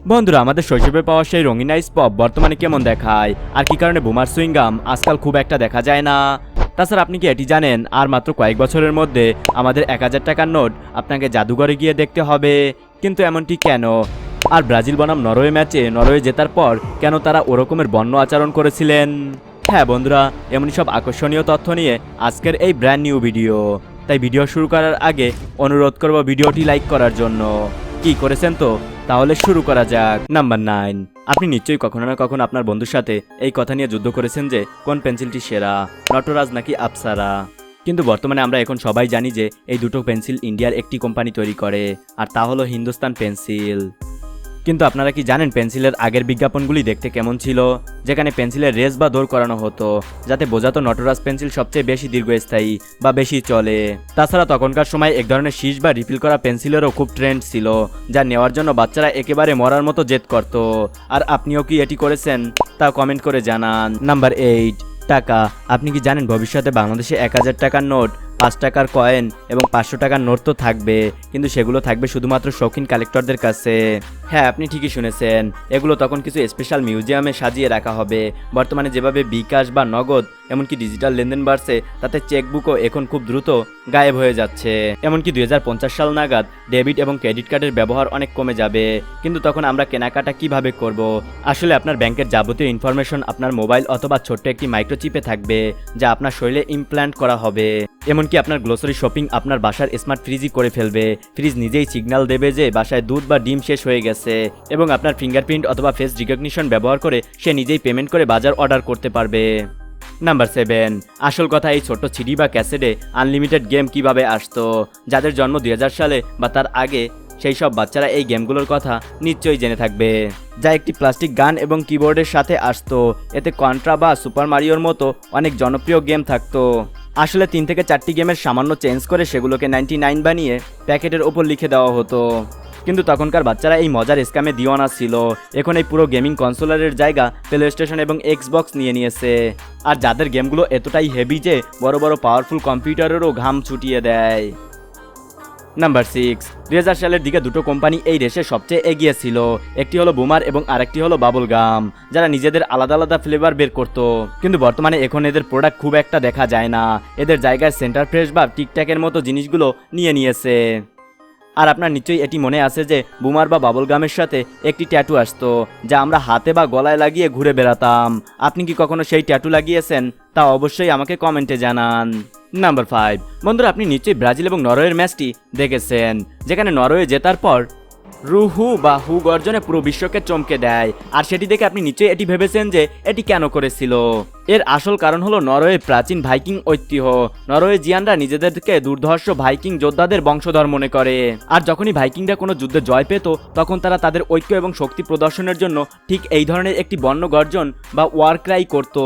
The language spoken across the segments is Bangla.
বন্ধুরা, আমাদের শৈশবে পাওয়া সেই রঙিন আইস পপ বর্তমানে কেমন দেখায়, আর কি কারণে বুমার সুইংগাম আজকাল খুব একটা দেখা যায় না। তাছাড়া আপনি কি এটি জানেন, আর মাত্র কয়েক বছরের মধ্যে আমাদের 1000 টাকার নোট আপনাকে জাদুঘরে গিয়ে দেখতে হবে। কিন্তু এমনটি কেন? আর ব্রাজিল বনাম নরওয়ে ম্যাচে নরওয়ে জেতার পর কেন তারা ওরকমের বন্য আচরণ করেছিলেন? হ্যাঁ বন্ধুরা, এমনই সব আকর্ষণীয় তথ্য নিয়ে আজকের এই ব্র্যান্ড নিউ ভিডিও। তাই ভিডিও শুরু করার আগে অনুরোধ করব ভিডিওটি লাইক করার জন্য। কি করেছেন তো? তাহলে শুরু করা যাক। নাম্বার 9, আপনি নিশ্চয়ই কখনো না কখনো আপনার বন্ধুর সাথে এই কথা নিয়ে যুদ্ধ করেছেন যে কোন পেন্সিলটি সেরা, নটরাজ নাকি আপসারা। কিন্তু বর্তমানে আমরা এখন সবাই জানি যে এই দুটো পেন্সিল ইন্ডিয়ার একটি কোম্পানি তৈরি করে, আর তা হলো হিন্দুস্তান পেন্সিল। কিন্তু আপনারা কি জানেন পেন্সিলের আগের বিজ্ঞাপনগুলি দেখতে কেমন ছিল? যেখানে পেন্সিলের রেস বা দৌড় করানো হতো, যাতে বোঝাতো নটরাজ পেন্সিল সবচেয়ে বেশি দীর্ঘস্থায়ী বা বেশি চলে। তাছাড়া তখনকার সময় এক ধরনের শীষ বা রিফিল করা পেন্সিলেরও খুব ট্রেন্ড ছিল, যা নেওয়ার জন্য বাচ্চারা একেবারে মরার মতো জেদ করত। আর আপনিও কি এটি করেছেন? তা কমেন্ট করে জানান। নাম্বার 8, টাকা। আপনি কি জানেন ভবিষ্যতে বাংলাদেশে 1000 টাকার নোট, 5 টাকার কয়েন এবং 500 টাকার নোট তো থাকবে, কিন্তু সেগুলো থাকবে শুধুমাত্র শৌখিন কালেক্টরদের কাছে। হ্যাঁ, আপনি ঠিকই শুনেছেন, এগুলো তখন কিছু স্পেশাল মিউজিয়ামে সাজিয়ে রাখা হবে। বর্তমানে যেভাবে বিকাশ বা নগদ এমনকি ডিজিটাল লেনদেন বাড়ছে, তাতে চেকবুকও এখন খুব দ্রুত গায়েব হয়ে যাচ্ছে। এমনকি 2050 সাল নাগাদ ডেবিট এবং ক্রেডিট কার্ডের ব্যবহার অনেক কমে যাবে। কিন্তু তখন আমরা কেনাকাটা কিভাবে করব? আসলে আপনার ব্যাংকের যাবতীয় ইনফরমেশন আপনার মোবাইল অথবা ছোট্ট একটি মাইক্রোচিপে থাকবে, যা আপনার শরীরে ইমপ্ল্যান্ট করা হবে। এমনকি আপনার গ্লোসারি শপিং আপনার বাসার স্মার্ট ফ্রিজই করে ফেলবে। ফ্রিজ নিজেই সিগন্যাল দেবে যে বাসায় দুধ বা ডিম শেষ হয়ে গেছে, এবং আপনার ফিঙ্গারপ্রিন্ট অথবা ফেস রিকগনিশন ব্যবহার করে সে নিজেই পেমেন্ট করে বাজার অর্ডার করতে পারবে। নাম্বার 7, আসল কথা, এই ছোট্ট সিডি বা ক্যাসেটে আনলিমিটেড গেম কিভাবে আসতো? যাদের জন্ম 2000 সালে বা তার আগে, সেই সব বাচ্চারা এই গেমগুলোর কথা নিশ্চয়ই জেনে থাকবে, যা একটি প্লাস্টিক গান এবং কিবোর্ডের সাথে আসতো। এতে কন্ট্রা বা সুপার মারিওর মতো অনেক জনপ্রিয় গেম থাকতো। আসলে 3 থেকে 4টি গেমের সামান্য চেঞ্জ করে সেগুলোকে 99 বানিয়ে প্যাকেটের ওপর লিখে দেওয়া হতো। কিন্তু তখনকার বাচ্চারা এই মজার স্ক্যামে দিওয়ানা ছিল। এখন এই পুরো গেমিং কনসোলারের জায়গা প্লে স্টেশন এবং এক্সবক্স নিয়ে নিয়েছে। আর যাদের গেমগুলো এতটাই হেভি যে বড় বড় পাওয়ারফুল কম্পিউটারেরও ঘাম ছুটিয়ে দেয়। নাম্বার 6, 2000 সালের দিকে দুটো কোম্পানি এই রেসে সবচেয়ে এগিয়ে ছিল। একটি হলো বুমার এবং আরেকটি হলো বাবল গাম, যারা নিজেদের আলাদা আলাদা ফ্লেভার বের করত। কিন্তু বর্তমানে এখন এদের প্রোডাক্ট খুব একটা দেখা যায় না। এদের জায়গায় সেন্টার ফ্রেশ বা টিকট্যাকের মতো জিনিসগুলো নিয়ে নিয়েছে। আর আপনার নিশ্চয়ই এটি মনে আছে যে বুমার বা বাবল গামের সাথে একটি ট্যাটু আসতো, যা আমরা হাতে বা গলায় লাগিয়ে ঘুরে বেড়াতাম। আপনি কি কখনো সেই ট্যাটু লাগিয়েছেন? তা অবশ্যই আমাকে কমেন্টে জানান। নাম্বার 5, বন্ধুরা, আপনি নিশ্চয়ই ব্রাজিল এবং নরওয়ের ম্যাচটি দেখেছেন, যেখানে নরওয়ে জেতার পর রুহু বা হু গর্জনে পুরো বিশ্বকে চমকে দেয়। আর সেটি দেখে আপনি নিশ্চয়ই এটি ভেবেছেন যে এটি কেন করেছিল। এর আসল কারণ হলো নরওয়ে প্রাচীন ভাইকিং ঐতিহ্য। নরওয়েজিয়ানরা নিজেদেরকে দুর্ধর্ষ ভাইকিং যোদ্ধাদের বংশধর মনে করে। আর যখনই ভাইকিংরা কোনো যুদ্ধে জয় পেত, তখন তারা তাদের ঐক্য এবং শক্তি প্রদর্শনের জন্য ঠিক এই ধরনের একটি বন্য গর্জন বা ওয়ার ক্রাই করত।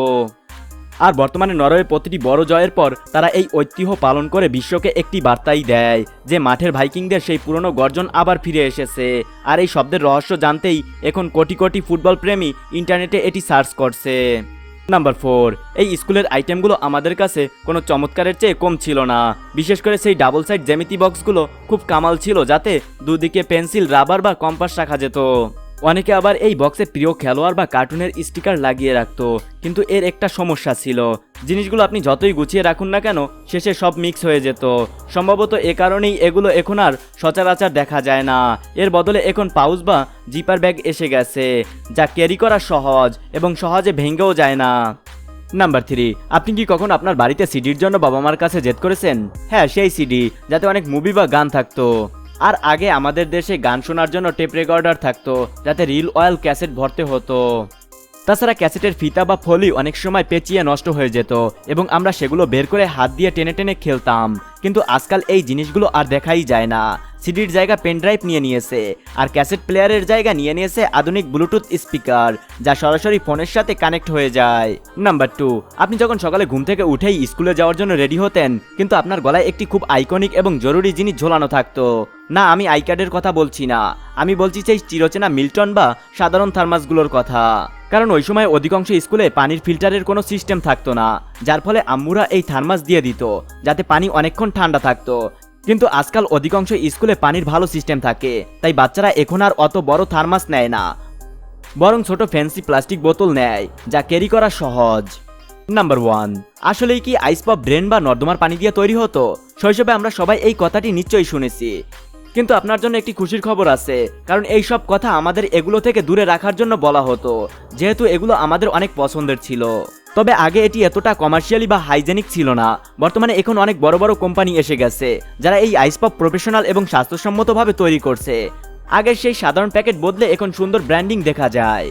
আর বর্তমানে নরওয়ে প্রতিটি বড় জয়ের পর তারা এই ঐতিহ্য পালন করে বিশ্বকে একটি বার্তাই দেয় যে মাঠের ভাইকিংদের সেই পুরনো গর্জন আবার ফিরে এসেছে। আর এই শব্দের রহস্য জানতেই এখন কোটি কোটি ফুটবল প্রেমী ইন্টারনেটে এটি সার্চ করছে। নাম্বার 4, এই স্কুলের আইটেমগুলো আমাদের কাছে কোনো চমৎকারের চেয়ে কম ছিল না। বিশেষ করে সেই ডাবল সাইড জ্যামিতি বক্সগুলো খুব কামাল ছিল, যাতে দুদিকে পেন্সিল, রাবার বা কম্পাস রাখা যেত। অনেকে আবার এই বক্সে প্রিয় খেলোয়াড় বা কার্টুনের স্টিকার লাগিয়ে রাখতো। কিন্তু এর একটা সমস্যা ছিল, জিনিসগুলো আপনি যতই গুছিয়ে রাখুন না কেন, শেষে সব মিক্স হয়ে যেত। সম্ভবত এ কারণেই এগুলো এখন আর সচরাচর দেখা যায় না। এর বদলে এখন পাউচ বা জিপার ব্যাগ এসে গেছে, যা ক্যারি করা সহজ এবং সহজে ভেঙেও যায় না। নাম্বার 3, আপনি কি কখন আপনার বাড়িতে সিডির জন্য বাবা মার কাছে জেদ করেছেন? হ্যাঁ, সেই সিডি যাতে অনেক মুভি বা গান থাকতো। আর আগে আমাদের দেশে গান শোনার জন্য টেপ রেকর্ডার থাকতো, যাতে রিল অয়েল ক্যাসেট ভরতে হতো। তাছাড়া ক্যাসেটের ফিতা বা ফলি অনেক সময় পেঁচিয়ে নষ্ট হয়ে যেত, এবং আমরা সেগুলো বের করে হাত দিয়ে টেনে টেনে খেলতাম। কিন্তু আজকাল এই জিনিসগুলো আর দেখাই যায় না। সিডির জায়গা পেনড্রাইভ নিয়ে নিয়েছে, আর ক্যাসেট প্লেয়ারের জায়গা নিয়ে নিয়েছে আধুনিক ব্লুটুথ স্পিকার, যা সরাসরি ফোনের সাথে কানেক্ট হয়ে যায়। নাম্বার 2, আপনি যখন সকালে ঘুম থেকে উঠেই স্কুলে যাওয়ার জন্য রেডি হতেন, কিন্তু আপনার গলায় একটি খুব আইকনিক এবং জরুরি জিনিস ঝোলানো থাকতো। না, আমি আই কার্ডের কথা বলছি না, আমি বলছি সেই চিরচেনা মিল্টন বা সাধারণ থার্মাসগুলোর কথা। কারণ ওই সময় অধিকাংশ স্কুলে পানির ফিল্টারের কোনো সিস্টেম থাকতো না, যার ফলে আম্মুরা এই থার্মাস দিয়ে দিত, যাতে পানি অনেকক্ষণ ঠান্ডা থাকতো। কিন্তু আজকাল অধিকাংশ স্কুলে পানির ভালো সিস্টেম থাকে, তাই বাচ্চারা এখন আর অত বড় থার্মাস নেয় না, বরং ছোট ফ্যান্সি প্লাস্টিক বোতল নেয়, যা ক্যারি করা সহজ। নাম্বার 1, আসলেই কি আইস পপ ড্রেন বা নর্দমার পানি দিয়ে তৈরি হতো? শৈশবে আমরা সবাই এই কথাটি নিশ্চয়ই শুনেছি, কিন্তু আপনার জন্য একটি খুশির খবর আছে, কারণ এই সব কথা আমাদের এগুলো থেকে দূরে রাখার জন্য বলা হতো, যেহেতু এগুলো আমাদের অনেক পছন্দের ছিল। তবে আগে এটি এতটা কমার্শিয়ালি বা হাইজেনিক ছিল না। বর্তমানে এখন অনেক বড় বড় কোম্পানি এসে গেছে, যারা এই আইস পপ প্রফেশনাল এবং স্বাস্থ্যসম্মতভাবে তৈরি করছে। আগের সেই সাধারণ প্যাকেট বদলে এখন সুন্দর ব্র্যান্ডিং দেখা যায়।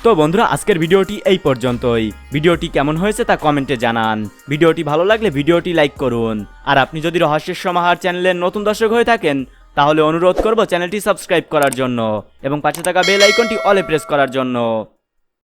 তো বন্ধুরা, আজকের ভিডিওটি এই পর্যন্তই। ভিডিওটি কেমন হয়েছে তা কমেন্টে জানান। ভিডিওটি ভালো লাগলে ভিডিওটি লাইক করুন। আর আপনি যদি রহস্যের সমাহার চ্যানেলের নতুন দর্শক হয়ে থাকেন, তাহলে অনুরোধ করব চ্যানেলটি সাবস্ক্রাইব করার জন্য এবং পাশে থাকা বেল আইকনটি অলে প্রেস করার জন্য।